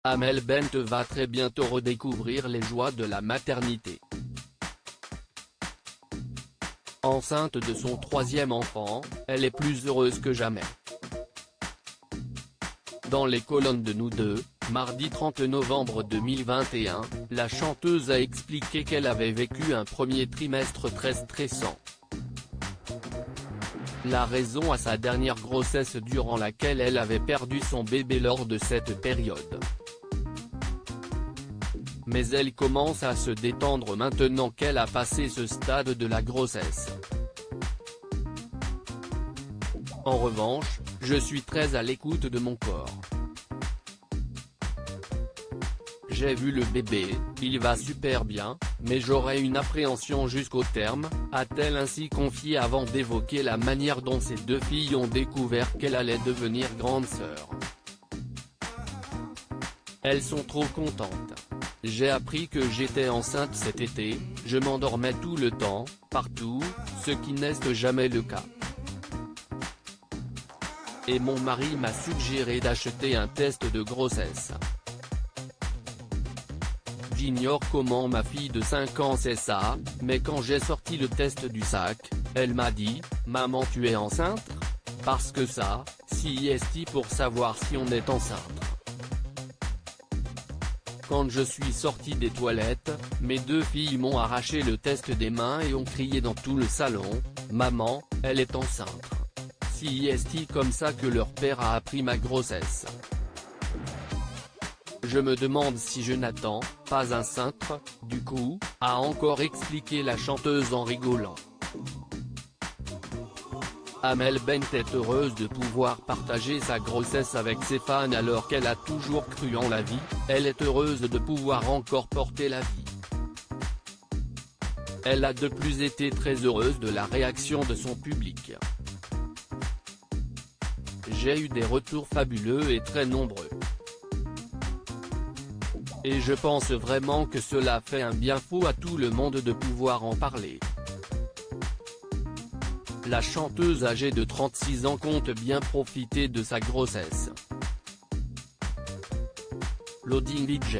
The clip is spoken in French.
Amel Bent va très bientôt redécouvrir les joies de la maternité. Enceinte de son troisième enfant, elle est plus heureuse que jamais. Dans les colonnes de Nous Deux, mardi 30 novembre 2021, la chanteuse a expliqué qu'elle avait vécu un premier trimestre très stressant. La raison à sa dernière grossesse durant laquelle elle avait perdu son bébé lors de cette période. Mais elle commence à se détendre maintenant qu'elle a passé ce stade de la grossesse. En revanche, je suis très à l'écoute de mon corps. J'ai vu le bébé, il va super bien, mais j'aurai une appréhension jusqu'au terme, a-t-elle ainsi confié avant d'évoquer la manière dont ses deux filles ont découvert qu'elle allait devenir grande sœur. Elles sont trop contentes. J'ai appris que j'étais enceinte cet été, je m'endormais tout le temps, partout, ce qui n'est jamais le cas. Et mon mari m'a suggéré d'acheter un test de grossesse. J'ignore comment ma fille de 5 ans sait ça, mais quand j'ai sorti le test du sac, elle m'a dit « Maman, tu es enceinte ?» Parce que ça, c'est pour savoir si on est enceinte. Quand je suis sorti des toilettes, mes deux filles m'ont arraché le test des mains et ont crié dans tout le salon « Maman, elle est enceinte !» C'est comme ça que leur père a appris ma grossesse. Je me demande si je n'attends pas un cintre, du coup, a encore expliqué la chanteuse en rigolant. Amel Bent est heureuse de pouvoir partager sa grossesse avec ses fans alors qu'elle a toujours cru en la vie, elle est heureuse de pouvoir encore porter la vie. Elle a de plus été très heureuse de la réaction de son public. J'ai eu des retours fabuleux et très nombreux. Et je pense vraiment que cela fait un bien fou à tout le monde de pouvoir en parler. La chanteuse âgée de 36 ans compte bien profiter de sa grossesse. Loading DJ.